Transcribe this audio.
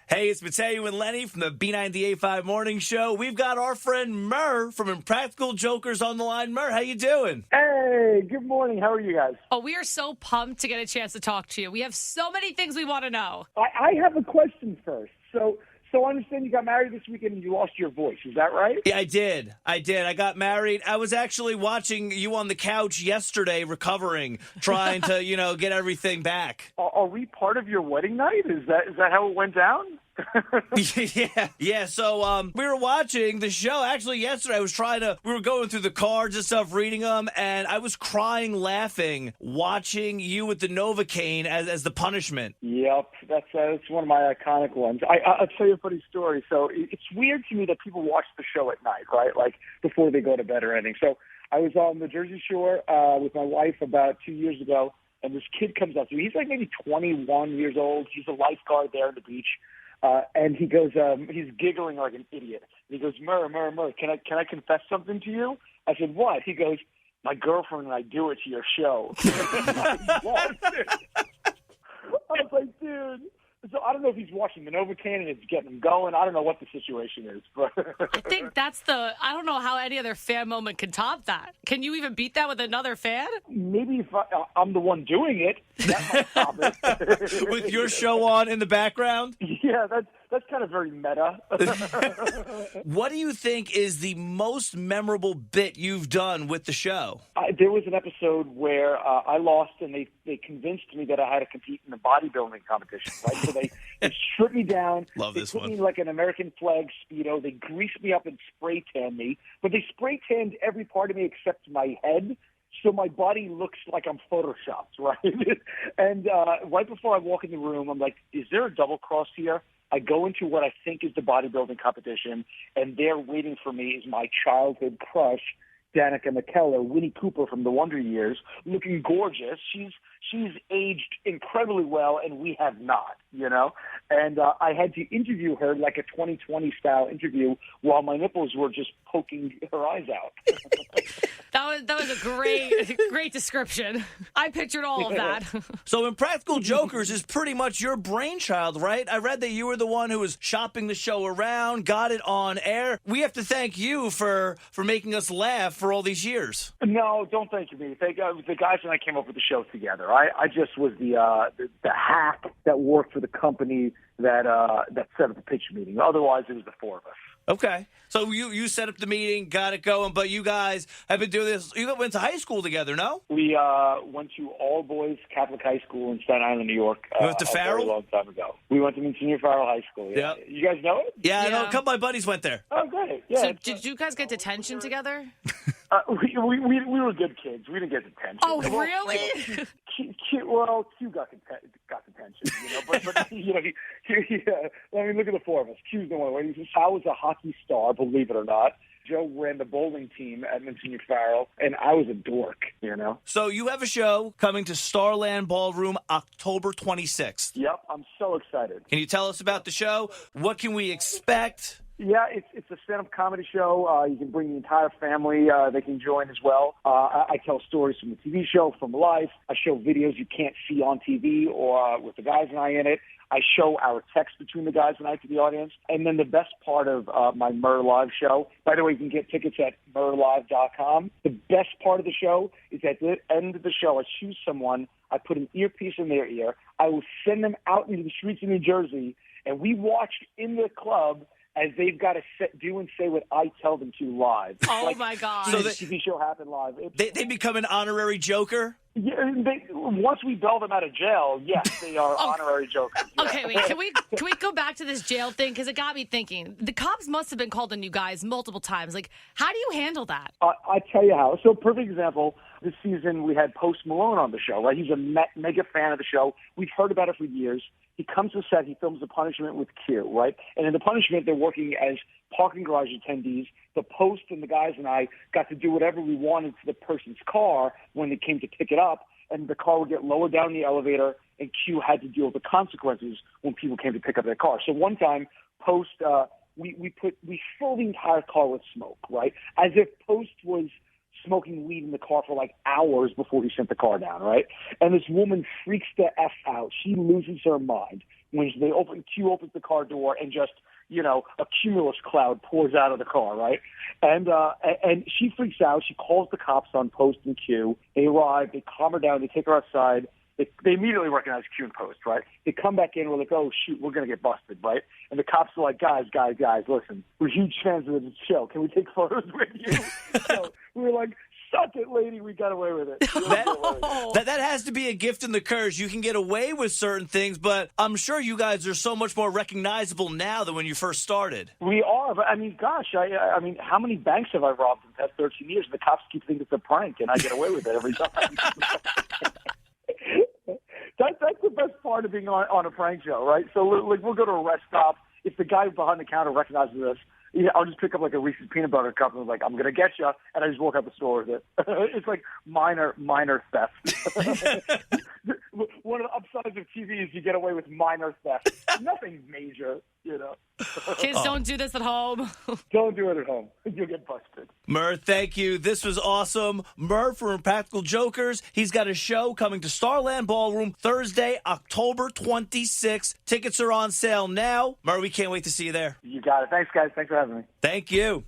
Hey, it's Mateo and Lenny from the B98.5 Morning Show. We've got our friend Murr from Impractical Jokers on the line. Murr, how you doing? Hey, good morning. How are you guys? Oh, we are so pumped to get a chance to talk to you. We have so many things we want to know. I have a question first. So I understand you got married this weekend and you lost your voice. Is that right? Yeah, I did. I got married. I was actually watching you on the couch yesterday, recovering, trying to, get everything back. Are we part of your wedding night? Is that how it went down? Yeah. So we were watching the show. Actually, yesterday we were going through the cards and stuff, reading them, and I was crying, laughing, watching you with the Novocaine as the punishment. Yep, that's one of my iconic ones. I'll tell you a funny story. So it's weird to me that people watch the show at night, right? Like before they go to bed or anything. So I was on the Jersey Shore with my wife about 2 years ago, and this kid comes up to me. He's like maybe 21 years old. He's a lifeguard there on the beach. And he goes, he's giggling like an idiot. He goes, Murr, can I confess something to you? I said, what? He goes, my girlfriend and I do it to your show. I was like, dude. So I don't know if he's watching the Novocaine and it's getting him going. I don't know what the situation is. But I think I don't know how any other fan moment can top that. Can you even beat that with another fan? Maybe if I'm the one doing it, that might top it. With your show on in the background? Yeah, that's kind of very meta. What do you think is the most memorable bit you've done with the show? There was an episode where I lost, and they convinced me that I had to compete in the bodybuilding competition. Right, so they stripped me down. Love this one. They put me one. like an American flag Speedo. They greased me up and spray tanned me, but they spray tanned every part of me except my head. So my body looks like I'm photoshopped, right? And right before I walk in the room, I'm like, is there a double cross here? I go into what I think is the bodybuilding competition, and there waiting for me is my childhood crush, Danica McKellar, Winnie Cooper from the Wonder Years, looking gorgeous. She's aged incredibly well, and we have not, And I had to interview her like a 2020 style interview while my nipples were just poking her eyes out. That was a great description. I pictured all of that. So Impractical Jokers is pretty much your brainchild, right? I read that you were the one who was shopping the show around, got it on air. We have to thank you for making us laugh for all these years. No, don't thank me. The guys and I came up with the show together. I just was the hack that worked for the company that set up the pitch meeting. Otherwise, it was the four of us. Okay. So you set up the meeting, got it going, but you guys have been doing this. You went to high school together, no? We went to all boys Catholic high school in Staten Island, New York. You went to Farrell? A long time ago. We went to Monsignor Farrell High School. Yeah. Yep. You guys know it? Yeah, I know. A couple of my buddies went there. Oh, great. Yeah. So did you guys get detention together? We were good kids. We didn't get detention. Oh, really? Q got detention, but I mean, look at the four of us. Q's the one. I was a hockey star, believe it or not. Joe ran the bowling team at Monsignor Farrell, and I was a dork, So you have a show coming to Starland Ballroom October 26th. Yep, I'm so excited. Can you tell us about the show? What can we expect? Yeah, it's a stand-up comedy show. You can bring the entire family. They can join as well. I tell stories from the TV show, from life. I show videos you can't see on TV or with the guys and I in it. I show our text between the guys and I to the audience. And then the best part of my Murr Live show, by the way, you can get tickets at murrlive.com. The best part of the show is at the end of the show, I choose someone, I put an earpiece in their ear, I will send them out into the streets of New Jersey, and we watch in the club as they've got to do and say what I tell them to live. Oh, my God. So the TV show happened live. They become an honorary Joker? Yeah, once we bail them out of jail, yes, they are honorary jokers. Yeah. Okay, wait, can we go back to this jail thing? Because it got me thinking. The cops must have been called on you guys multiple times. Like, how do you handle that? I tell you how. So, perfect example, this season we had Post Malone on the show, right? He's a mega fan of the show. We've heard about it for years. He comes to set, he films The Punishment with Q, right? And in The Punishment, they're working as parking garage attendees. The Post and the guys and I got to do whatever we wanted to the person's car when they came to pick it up, and the car would get lowered down the elevator, and Q had to deal with the consequences when people came to pick up their car. So one time, Post, we filled the entire car with smoke, right? As if Post was smoking weed in the car for like hours before he sent the car down, right? And this woman freaks the F out. She loses her mind when Q opens the car door and just, a cumulus cloud pours out of the car, right? And she freaks out. She calls the cops on Post and Q. They arrive. They calm her down. They take her outside. They immediately recognize Q and Post, right? They come back in. We're like, oh, shoot, we're going to get busted, right? And the cops are like, guys, listen, we're huge fans of the show. Can we take photos with you? So we were like, suck it, lady. We got away with it. That has to be a gift and the curse. You can get away with certain things, but I'm sure you guys are so much more recognizable now than when you first started. We are. But, gosh, I mean, how many banks have I robbed in the past 13 years? The cops keep thinking it's a prank, and I get away with it every time. That's the best part of being on a prank show, right? So like we'll go to a rest stop. If the guy behind the counter recognizes us, I'll just pick up like a Reese's peanut butter cup and like, I'm going to get you. And I just walk out the store with it. It's like minor theft. One of the upsides of TV is you get away with minor theft. Nothing major, Kids, don't do this at home. Don't do it at home. You'll get busted. Murr, thank you. This was awesome. Murr from Impractical Jokers. He's got a show coming to Starland Ballroom Thursday, October 26th. Tickets are on sale now. Murr, we can't wait to see you there. You got it. Thanks, guys. Thanks for having me. Thank you.